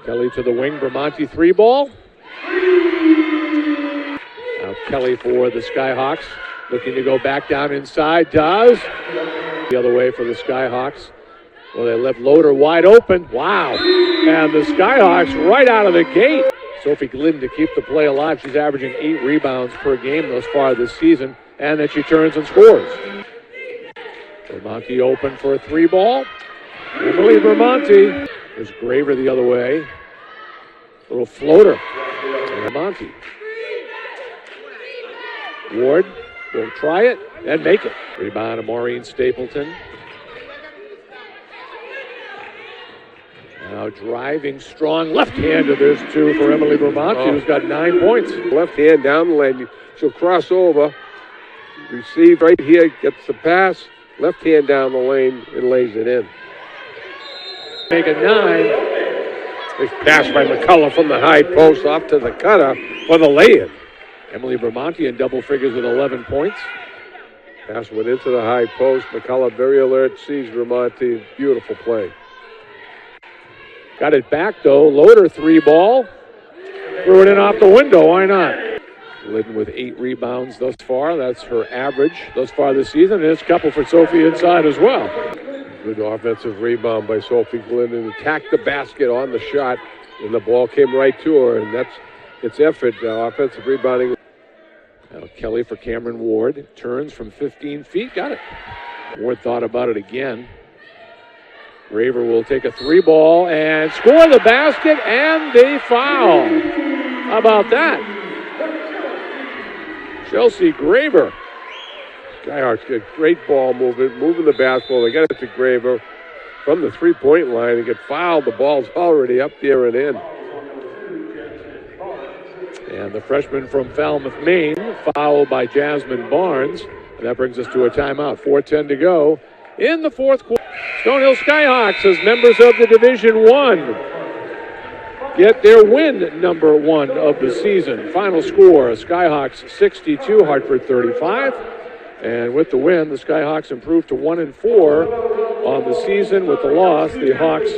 Kelly to the wing, Bramante 3-ball. Now Kelly for the Skyhawks, looking to go back down inside, does. The other way for the Skyhawks. Well, they left Loader wide open. Wow. And the Skyhawks right out of the gate. Sophie Glidden to keep the play alive. She's averaging 8 rebounds per game thus far this season. And then she turns and scores. Bramante open for a 3-ball. Emily Bramante. There's Graver the other way. Little floater. Bramante. Ward will try it and make it. Rebound to Maureen Stapleton. Now driving strong left-handed. There's 2 for Emily Bramante, who's got 9 points. Left hand down the lane. She'll cross over. Receive right here. Gets the pass. Left hand down the lane and lays it in. Make it 9. Nice pass by McCullough from the high post off to the cutter for the lay-in. Emily Bramante in double figures with 11 points. Pass went into the high post. McCullough very alert, sees Bramante. Beautiful play. Got it back though. Loader 3-ball. Threw it in off the window. Why not? Glidden with 8 rebounds thus far. That's her average thus far this season. And there's a couple for Sophie inside as well. Good offensive rebound by Sophie Glidden. Attacked the basket on the shot, and the ball came right to her. And that's its effort. Offensive rebounding. Now Kelly for Cameron Ward. Turns from 15 feet. Got it. Ward thought about it again. Graver will take a 3-ball and score the basket and the foul. How about that? Chelsea Graver. Skyhawks get great ball movement, moving the basketball. They get it to Graver from the 3-point line and get fouled. The ball's already up there and in. And the freshman from Falmouth, Maine, fouled by Jasmine Barnes. And that brings us to a timeout. 4:10 to go in the fourth quarter. Stonehill Skyhawks, as members of the Division I, get their win number 1 of the season. Final score, Skyhawks 62, Hartford 35. And with the win, the Skyhawks improved to 1-4 on the season. With the loss, the Hawks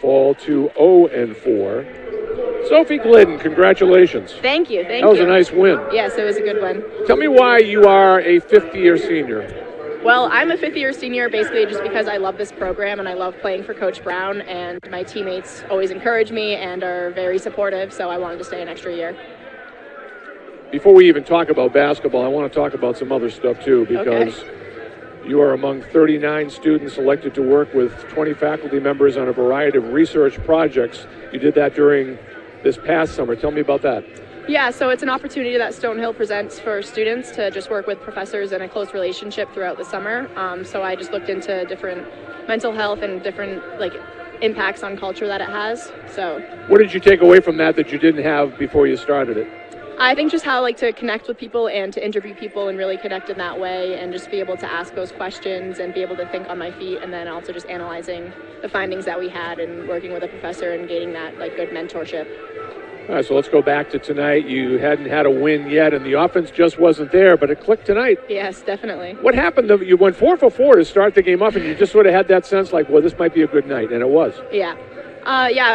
fall to 0-4. Sophie Glidden, congratulations. Thank you. That was a nice win. Yes, it was a good win. Tell me why you are a fifth-year senior. Well, I'm a fifth-year senior basically just because I love this program and I love playing for Coach Brown, and my teammates always encourage me and are very supportive, so I wanted to stay an extra year. Before we even talk about basketball, I want to talk about some other stuff too, because you are among 39 students selected to work with 20 faculty members on a variety of research projects. You did that during this past summer. Tell me about that. Yeah, so it's an opportunity that Stonehill presents for students to just work with professors in a close relationship throughout the summer. So I just looked into different mental health and different impacts on culture that it has. So what did you take away from that you didn't have before you started it? I think just how to connect with people and to interview people and really connect in that way and just be able to ask those questions and be able to think on my feet, and then also just analyzing the findings that we had and working with a professor and gaining that good mentorship. All right, so let's go back to tonight. You hadn't had a win yet, and the offense just wasn't there, but it clicked tonight. Yes, definitely. What happened? You went 4 for 4 to start the game off, and you just sort of had that sense well, this might be a good night, and it was. Yeah.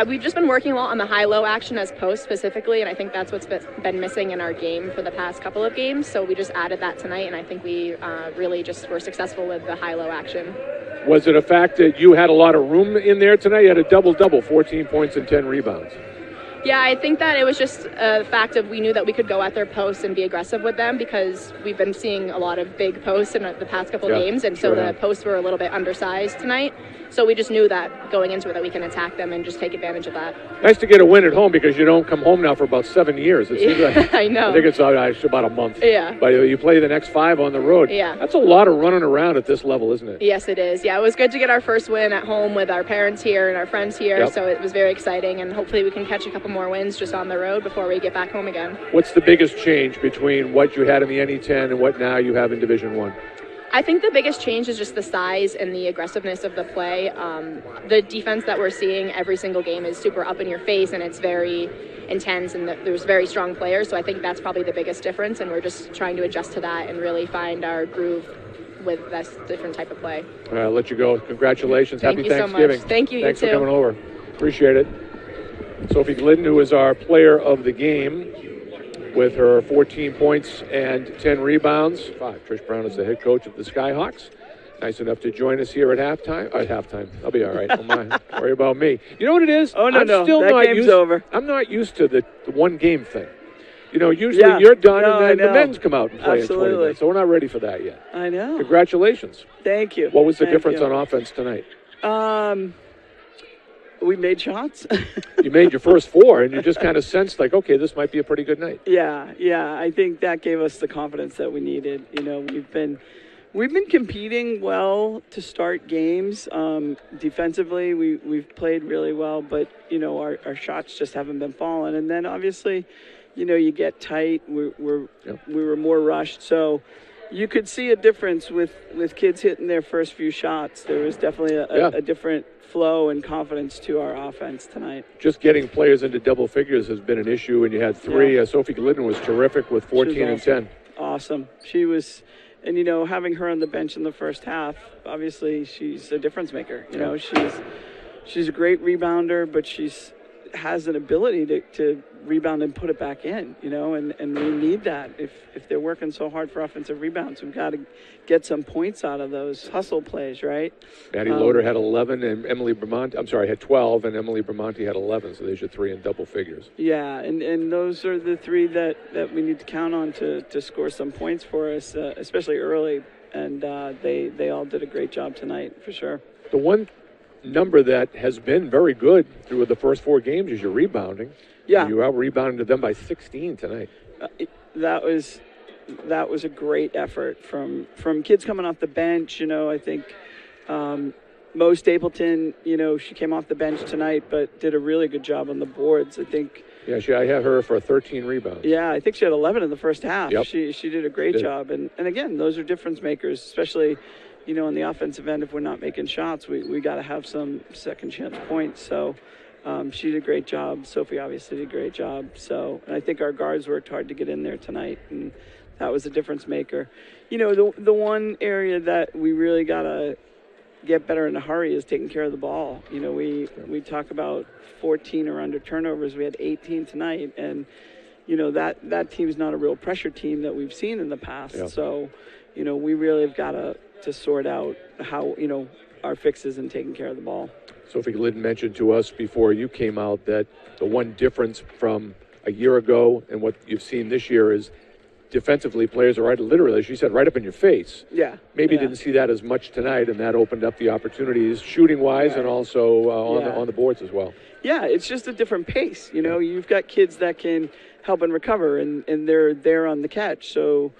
We've just been working a lot on the high-low action as post specifically, and I think that's what's been missing in our game for the past couple of games. So we just added that tonight, and I think we really just were successful with the high-low action. Was it a fact that you had a lot of room in there tonight? You had a double-double, 14 points and 10 rebounds. Yeah, I think that it was just the fact of we knew that we could go at their posts and be aggressive with them because we've been seeing a lot of big posts in the past couple of games, and so the posts were a little bit undersized tonight. So we just knew that going into it that we can attack them and just take advantage of that. Nice to get a win at home because you don't come home now for about 7 years. It seems like, I know. I think it's about a month. Yeah. But you play the next 5 on the road. Yeah. That's a lot of running around at this level, isn't it? Yes, it is. Yeah, it was good to get our first win at home with our parents here and our friends here. So it was very exciting, and hopefully we can catch a couple more wins just on the road before we get back home again. What's the biggest change between what you had in the NE10 and what now you have in Division I? I think the biggest change is just the size and the aggressiveness of the play. The defense that we're seeing every single game is super up in your face, and it's very intense, and there's very strong players. So I think that's probably the biggest difference, and we're just trying to adjust to that and really find our groove with this different type of play. All right, I'll let you go. Congratulations. Happy Thanksgiving. So much. Thank you. Thanks you too. for coming over. Appreciate it. Sophie Glidden, who is our player of the game with her 14 points and 10 rebounds. Trish Brown is the head coach of the Skyhawks. Nice enough to join us here at halftime. I'll be all right. Don't worry about me. You know what it is? Oh, no, that game's over. I'm not used to the one game thing. Usually you're done and then the men's come out and play in 20 minutes. So we're not ready for that yet. I know. Congratulations. Thank you. What was the difference on offense tonight? We made shots. You made your first 4, and you just kind of sensed like, okay, this might be a pretty good night. Yeah. I think that gave us the confidence that we needed. We've been competing well to start games. Defensively, we've played really well, but our shots just haven't been falling. And then obviously, you get tight. We were more rushed, so you could see a difference with kids hitting their first few shots. There was definitely a different flow and confidence to our offense tonight. Just getting players into double figures has been an issue, and you had 3. Yeah. Sophie Glidden was terrific with 14 and 10. Awesome. She was, and having her on the bench in the first half, obviously she's a difference maker. She's a great rebounder, but has an ability to rebound and put it back in, and we need that. If they're working so hard for offensive rebounds, we've got to get some points out of those hustle plays, right? Maddie Loader had 11, and Emily Bramante, had 12, and Emily Bramante had 11, so there's your 3 in double figures. Yeah, and those are the 3 that we need to count on to score some points for us, especially early, and they all did a great job tonight, for sure. The one number that has been very good through the first 4 games is your rebounding. Yeah. You out-rebounded them by 16 tonight. That was a great effort from kids coming off the bench. I think Mo Stapleton, she came off the bench tonight, but did a really good job on the boards. I think. Yeah, I had her for 13 rebounds. Yeah, I think she had 11 in the first half. Yep. She did a great job. And again, those are difference makers, especially, on the offensive end. If we're not making shots, we got to have some second chance points. So she did a great job. Sophie obviously did a great job. So, and I think our guards worked hard to get in there tonight, and that was a difference maker. The one area that we really got to get better in a hurry is taking care of the ball. We talk about 14 or under turnovers. We had 18 tonight, and that team's not a real pressure team that we've seen in the past. Yeah. So, we really have got to sort out how our fixes in taking care of the ball. Sophie Glidden mentioned to us before you came out that the one difference from a year ago and what you've seen this year is defensively players are literally, as she said, right up in your face. Yeah. Maybe didn't see that as much tonight, and that opened up the opportunities shooting-wise and also on the boards as well. Yeah, it's just a different pace. You've got kids that can help and recover, and they're there on the catch. So,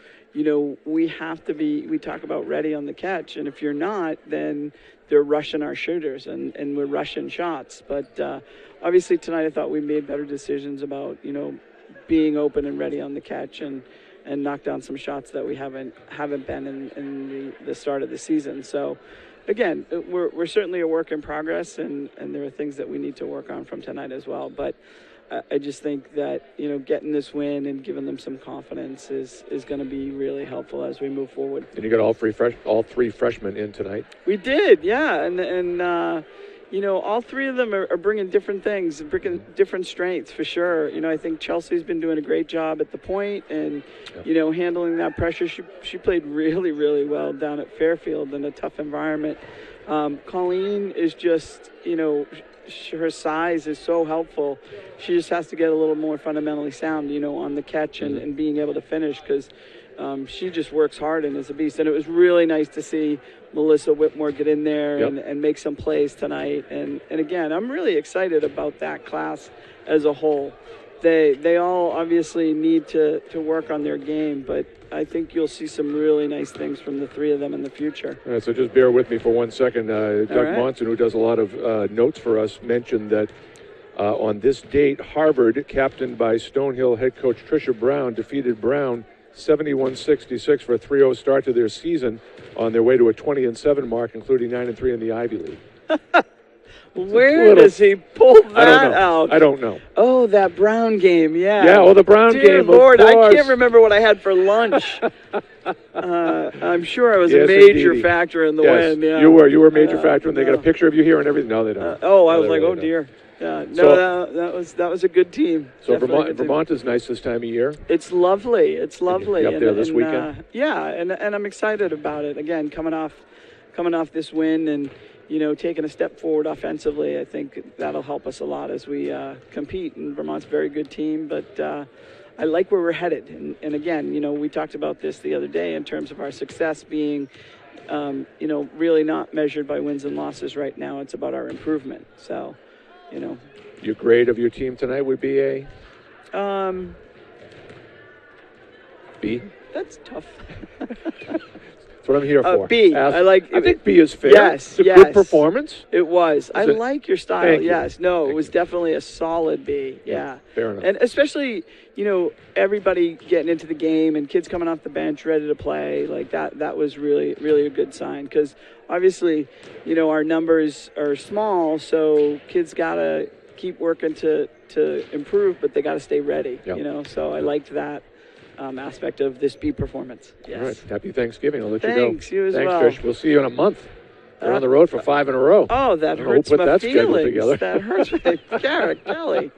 we have to we talk about ready on the catch, and if you're not, then they're rushing our shooters, and we're rushing shots. But obviously tonight I thought we made better decisions about, being open and ready on the catch and knock down some shots that we haven't been in the start of the season. So, again, we're certainly a work in progress, and there are things that we need to work on from tonight as well. But I just think that, getting this win and giving them some confidence is going to be really helpful as we move forward. And you got all three freshmen in tonight. We did, yeah. And all 3 of them are bringing different things, bringing different strengths for sure. I think Chelsea's been doing a great job at the point and, handling that pressure. She played really, really well down at Fairfield in a tough environment. Colleen is just, her size is so helpful. She just has to get a little more fundamentally sound, on the catch and being able to finish, because she just works hard and is a beast. And it was really nice to see Melissa Whitmore get in there and make some plays tonight. And again, I'm really excited about that class as a whole. They all obviously need to work on their game, but I think you'll see some really nice things from the 3 of them in the future. All right, so just bear with me for 1 second. Doug Monson, who does a lot of notes for us, mentioned that on this date, Harvard, captained by Stonehill head coach Trish Brown, defeated Brown 71-66 for a 3-0 start to their season on their way to a 20-7 mark, including 9-3 in the Ivy League. Where does he pull that out? I don't know. Oh, that Brown game, yeah. Yeah, the Brown Dear game, Lord, of I course. can't remember what I had for lunch. I'm sure I was Yes, a major indeedy. factor in the Yes, win. Yeah. you were a major factor, and they got a no. picture of you here and everything. No, they don't. I No, was they like, really oh don't. dear. Yeah, no, So- that was a good team. So Definitely a good team. Vermont is nice this time of year. It's lovely. It's lovely. be up there this weekend? Yeah, and I'm excited about it. Again, coming off this win and taking a step forward offensively, I think that'll help us a lot as we compete. And Vermont's a very good team, but I like where we're headed. And again, we talked about this the other day in terms of our success being, really not measured by wins and losses right now. It's about our improvement. So, Your grade of your team tonight would be a B. That's tough. That's what I'm here for. B. I think B is fair. Yes, It's a yes. good performance. It was. I it? like your style. Thank you. Yes. No, Thank it was you. definitely a solid B. Yeah. Fair enough. And especially, everybody getting into the game and kids coming off the bench ready to play, like that was really, really a good sign. Because obviously, our numbers are small, so kids got to keep working to improve, but they got to stay ready, Yep. So I liked that aspect of this B performance. Yes. All right. Happy Thanksgiving. I'll let Thanks, you go. you as Thanks, well. Trish. We'll see you in a month. We're on the road for 5 in a row. Oh, that I don't know who hurts put my that schedule feelings. together. That hurts my Kelly.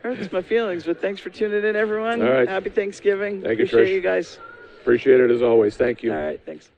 Hurts my feelings. But thanks for tuning in, everyone. All right. Happy Thanksgiving. Thank you, Appreciate Trish. you guys. Appreciate it as always. Thank you. All right, thanks.